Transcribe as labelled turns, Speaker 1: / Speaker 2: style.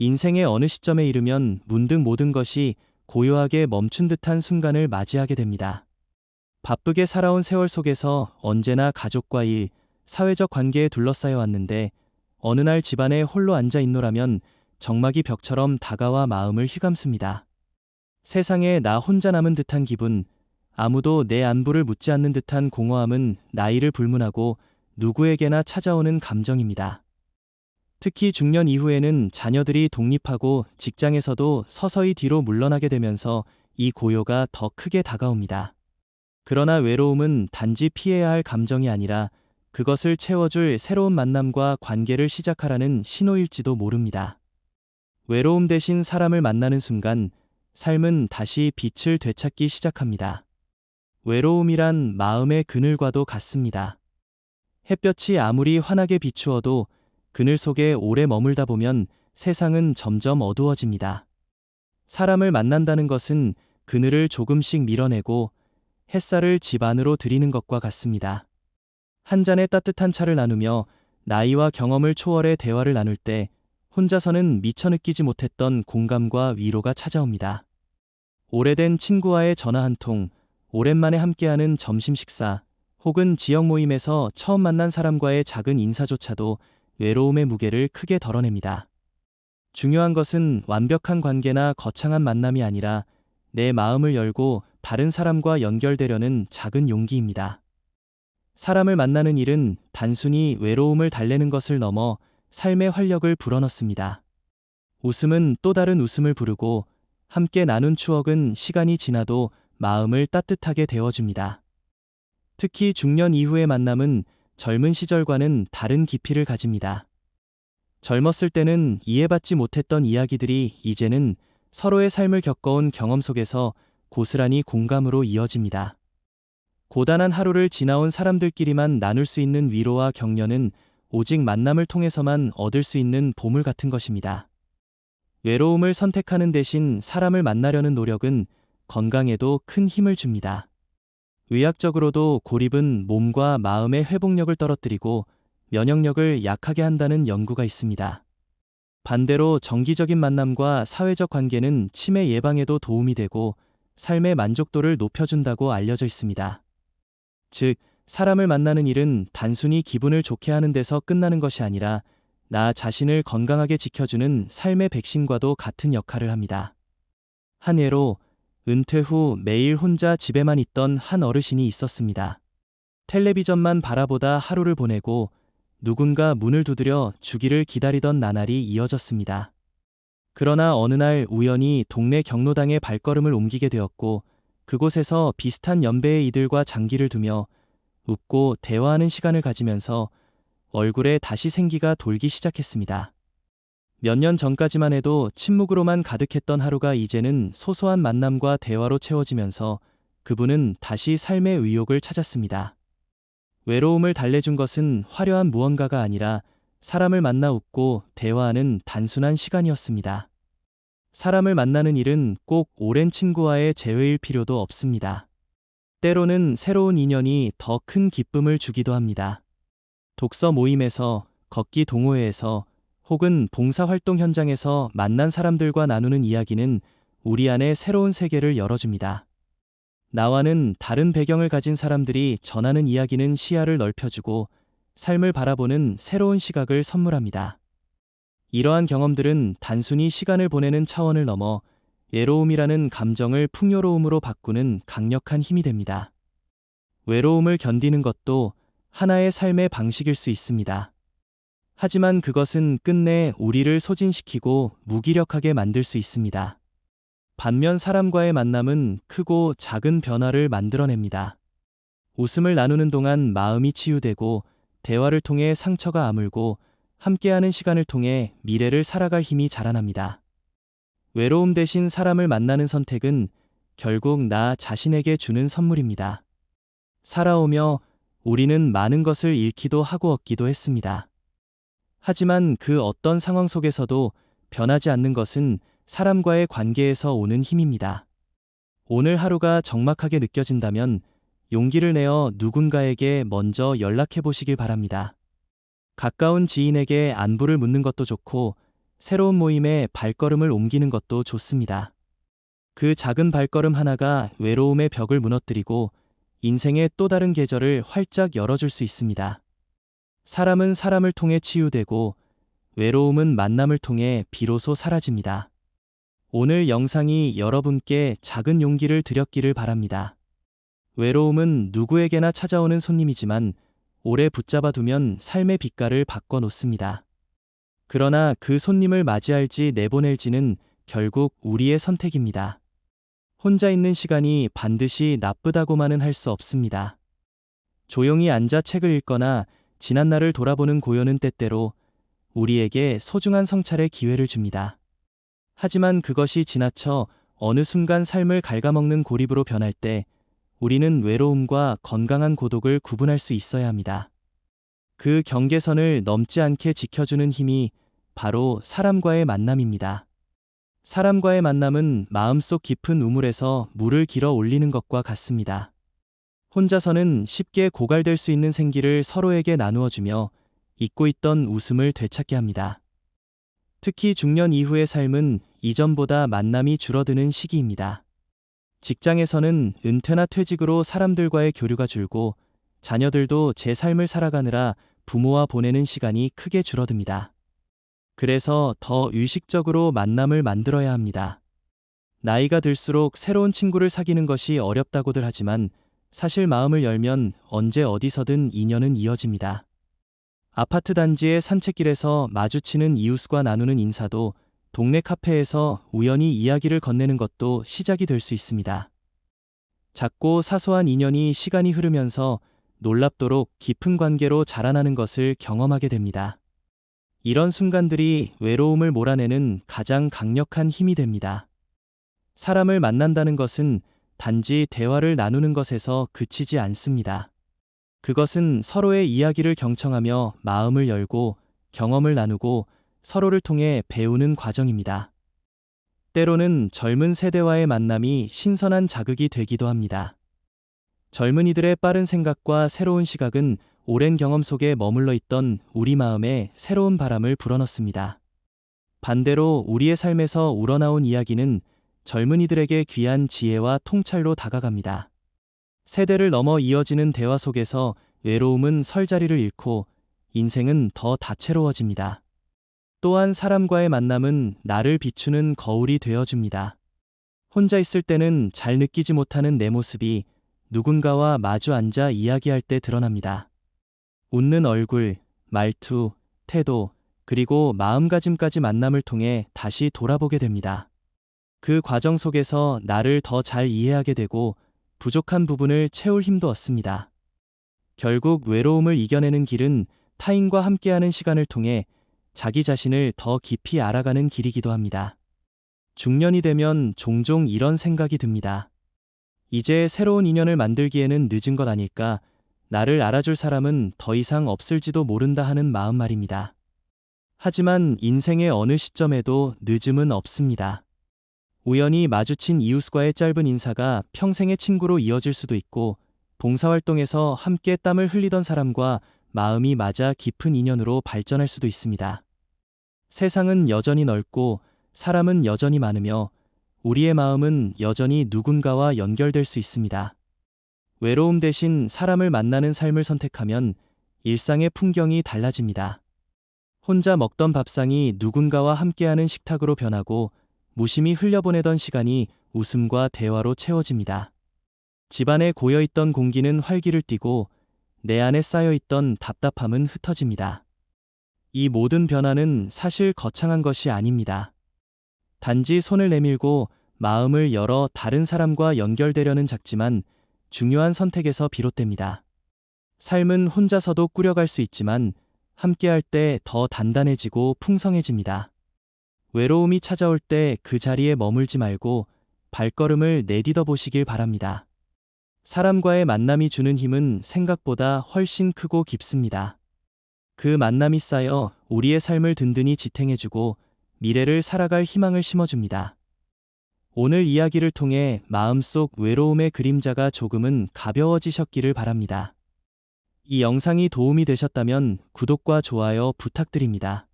Speaker 1: 인생의 어느 시점에 이르면 문득 모든 것이 고요하게 멈춘 듯한 순간을 맞이하게 됩니다. 바쁘게 살아온 세월 속에서 언제나 가족과 일, 사회적 관계에 둘러싸여 왔는데 어느 날 집안에 홀로 앉아 있노라면 정막이 벽처럼 다가와 마음을 휘감습니다. 세상에 나 혼자 남은 듯한 기분, 아무도 내 안부를 묻지 않는 듯한 공허함은 나이를 불문하고 누구에게나 찾아오는 감정입니다. 특히 중년 이후에는 자녀들이 독립하고 직장에서도 서서히 뒤로 물러나게 되면서 이 고요가 더 크게 다가옵니다. 그러나 외로움은 단지 피해야 할 감정이 아니라 그것을 채워줄 새로운 만남과 관계를 시작하라는 신호일지도 모릅니다. 외로움 대신 사람을 만나는 순간 삶은 다시 빛을 되찾기 시작합니다. 외로움이란 마음의 그늘과도 같습니다. 햇볕이 아무리 환하게 비추어도 그늘 속에 오래 머물다 보면 세상은 점점 어두워집니다. 사람을 만난다는 것은 그늘을 조금씩 밀어내고 햇살을 집 안으로 들이는 것과 같습니다. 한 잔의 따뜻한 차를 나누며 나이와 경험을 초월해 대화를 나눌 때 혼자서는 미처 느끼지 못했던 공감과 위로가 찾아옵니다. 오래된 친구와의 전화 한 통, 오랜만에 함께하는 점심 식사, 혹은 지역 모임에서 처음 만난 사람과의 작은 인사조차도 외로움의 무게를 크게 덜어냅니다. 중요한 것은 완벽한 관계나 거창한 만남이 아니라 내 마음을 열고 다른 사람과 연결되려는 작은 용기입니다. 사람을 만나는 일은 단순히 외로움을 달래는 것을 넘어 삶의 활력을 불어넣습니다. 웃음은 또 다른 웃음을 부르고 함께 나눈 추억은 시간이 지나도 마음을 따뜻하게 데워줍니다. 특히 중년 이후의 만남은 젊은 시절과는 다른 깊이를 가집니다. 젊었을 때는 이해받지 못했던 이야기들이 이제는 서로의 삶을 겪어온 경험 속에서 고스란히 공감으로 이어집니다. 고단한 하루를 지나온 사람들끼리만 나눌 수 있는 위로와 격려는 오직 만남을 통해서만 얻을 수 있는 보물 같은 것입니다. 외로움을 선택하는 대신 사람을 만나려는 노력은 건강에도 큰 힘을 줍니다. 의학적으로도 고립은 몸과 마음의 회복력을 떨어뜨리고 면역력을 약하게 한다는 연구가 있습니다. 반대로 정기적인 만남과 사회적 관계는 치매 예방에도 도움이 되고 삶의 만족도를 높여준다고 알려져 있습니다. 즉, 사람을 만나는 일은 단순히 기분을 좋게 하는 데서 끝나는 것이 아니라 나 자신을 건강하게 지켜주는 삶의 백신과도 같은 역할을 합니다. 한 예로 은퇴 후 매일 혼자 집에만 있던 한 어르신이 있었습니다. 텔레비전만 바라보다 하루를 보내고 누군가 문을 두드려 주기를 기다리던 나날이 이어졌습니다. 그러나 어느 날 우연히 동네 경로당에 발걸음을 옮기게 되었고 그곳에서 비슷한 연배의 이들과 장기를 두며 웃고 대화하는 시간을 가지면서 얼굴에 다시 생기가 돌기 시작했습니다. 몇 년 전까지만 해도 침묵으로만 가득했던 하루가 이제는 소소한 만남과 대화로 채워지면서 그분은 다시 삶의 의욕을 찾았습니다. 외로움을 달래준 것은 화려한 무언가가 아니라 사람을 만나 웃고 대화하는 단순한 시간이었습니다. 사람을 만나는 일은 꼭 오랜 친구와의 재회일 필요도 없습니다. 때로는 새로운 인연이 더 큰 기쁨을 주기도 합니다. 독서 모임에서, 걷기 동호회에서, 혹은 봉사활동 현장에서 만난 사람들과 나누는 이야기는 우리 안에 새로운 세계를 열어줍니다. 나와는 다른 배경을 가진 사람들이 전하는 이야기는 시야를 넓혀주고 삶을 바라보는 새로운 시각을 선물합니다. 이러한 경험들은 단순히 시간을 보내는 차원을 넘어 외로움이라는 감정을 풍요로움으로 바꾸는 강력한 힘이 됩니다. 외로움을 견디는 것도 하나의 삶의 방식일 수 있습니다. 하지만 그것은 끝내 우리를 소진시키고 무기력하게 만들 수 있습니다. 반면 사람과의 만남은 크고 작은 변화를 만들어냅니다. 웃음을 나누는 동안 마음이 치유되고 대화를 통해 상처가 아물고 함께하는 시간을 통해 미래를 살아갈 힘이 자라납니다. 외로움 대신 사람을 만나는 선택은 결국 나 자신에게 주는 선물입니다. 살아오며 우리는 많은 것을 잃기도 하고 얻기도 했습니다. 하지만 그 어떤 상황 속에서도 변하지 않는 것은 사람과의 관계에서 오는 힘입니다. 오늘 하루가 적막하게 느껴진다면 용기를 내어 누군가에게 먼저 연락해 보시길 바랍니다. 가까운 지인에게 안부를 묻는 것도 좋고 새로운 모임에 발걸음을 옮기는 것도 좋습니다. 그 작은 발걸음 하나가 외로움의 벽을 무너뜨리고 인생의 또 다른 계절을 활짝 열어줄 수 있습니다. 사람은 사람을 통해 치유되고 외로움은 만남을 통해 비로소 사라집니다. 오늘 영상이 여러분께 작은 용기를 드렸기를 바랍니다. 외로움은 누구에게나 찾아오는 손님이지만 오래 붙잡아 두면 삶의 빛깔을 바꿔 놓습니다. 그러나 그 손님을 맞이할지 내보낼지는 결국 우리의 선택입니다. 혼자 있는 시간이 반드시 나쁘다고만은 할 수 없습니다. 조용히 앉아 책을 읽거나 지난 날을 돌아보는 고요는 때때로 우리에게 소중한 성찰의 기회를 줍니다. 하지만 그것이 지나쳐 어느 순간 삶을 갉아먹는 고립으로 변할 때 우리는 외로움과 건강한 고독을 구분할 수 있어야 합니다. 그 경계선을 넘지 않게 지켜주는 힘이 바로 사람과의 만남입니다. 사람과의 만남은 마음속 깊은 우물에서 물을 길어 올리는 것과 같습니다. 혼자서는 쉽게 고갈될 수 있는 생기를 서로에게 나누어주며 잊고 있던 웃음을 되찾게 합니다. 특히 중년 이후의 삶은 이전보다 만남이 줄어드는 시기입니다. 직장에서는 은퇴나 퇴직으로 사람들과의 교류가 줄고 자녀들도 제 삶을 살아가느라 부모와 보내는 시간이 크게 줄어듭니다. 그래서 더 의식적으로 만남을 만들어야 합니다. 나이가 들수록 새로운 친구를 사귀는 것이 어렵다고들 하지만 사실 마음을 열면 언제 어디서든 인연은 이어집니다. 아파트 단지의 산책길에서 마주치는 이웃과 나누는 인사도 동네 카페에서 우연히 이야기를 건네는 것도 시작이 될 수 있습니다. 작고 사소한 인연이 시간이 흐르면서 놀랍도록 깊은 관계로 자라나는 것을 경험하게 됩니다. 이런 순간들이 외로움을 몰아내는 가장 강력한 힘이 됩니다. 사람을 만난다는 것은 단지 대화를 나누는 것에서 그치지 않습니다. 그것은 서로의 이야기를 경청하며 마음을 열고 경험을 나누고 서로를 통해 배우는 과정입니다. 때로는 젊은 세대와의 만남이 신선한 자극이 되기도 합니다. 젊은이들의 빠른 생각과 새로운 시각은 오랜 경험 속에 머물러 있던 우리 마음에 새로운 바람을 불어넣습니다. 반대로 우리의 삶에서 우러나온 이야기는 젊은이들에게 귀한 지혜와 통찰로 다가갑니다. 세대를 넘어 이어지는 대화 속에서 외로움은 설 자리를 잃고 인생은 더 다채로워집니다. 또한 사람과의 만남은 나를 비추는 거울이 되어줍니다. 혼자 있을 때는 잘 느끼지 못하는 내 모습이 누군가와 마주 앉아 이야기할 때 드러납니다. 웃는 얼굴, 말투, 태도, 그리고 마음가짐까지 만남을 통해 다시 돌아보게 됩니다. 그 과정 속에서 나를 더 잘 이해하게 되고 부족한 부분을 채울 힘도 얻습니다. 결국 외로움을 이겨내는 길은 타인과 함께하는 시간을 통해 자기 자신을 더 깊이 알아가는 길이기도 합니다. 중년이 되면 종종 이런 생각이 듭니다. 이제 새로운 인연을 만들기에는 늦은 것 아닐까, 나를 알아줄 사람은 더 이상 없을지도 모른다 하는 마음 말입니다. 하지만 인생의 어느 시점에도 늦음은 없습니다. 우연히 마주친 이웃과의 짧은 인사가 평생의 친구로 이어질 수도 있고, 봉사활동에서 함께 땀을 흘리던 사람과 마음이 맞아 깊은 인연으로 발전할 수도 있습니다. 세상은 여전히 넓고 사람은 여전히 많으며 우리의 마음은 여전히 누군가와 연결될 수 있습니다. 외로움 대신 사람을 만나는 삶을 선택하면 일상의 풍경이 달라집니다. 혼자 먹던 밥상이 누군가와 함께하는 식탁으로 변하고 무심히 흘려보내던 시간이 웃음과 대화로 채워집니다. 집안에 고여있던 공기는 활기를 띠고 내 안에 쌓여있던 답답함은 흩어집니다. 이 모든 변화는 사실 거창한 것이 아닙니다. 단지 손을 내밀고 마음을 열어 다른 사람과 연결되려는 작지만 중요한 선택에서 비롯됩니다. 삶은 혼자서도 꾸려갈 수 있지만 함께할 때 더 단단해지고 풍성해집니다. 외로움이 찾아올 때 그 자리에 머물지 말고 발걸음을 내딛어 보시길 바랍니다. 사람과의 만남이 주는 힘은 생각보다 훨씬 크고 깊습니다. 그 만남이 쌓여 우리의 삶을 든든히 지탱해주고 미래를 살아갈 희망을 심어줍니다. 오늘 이야기를 통해 마음속 외로움의 그림자가 조금은 가벼워지셨기를 바랍니다. 이 영상이 도움이 되셨다면 구독과 좋아요 부탁드립니다.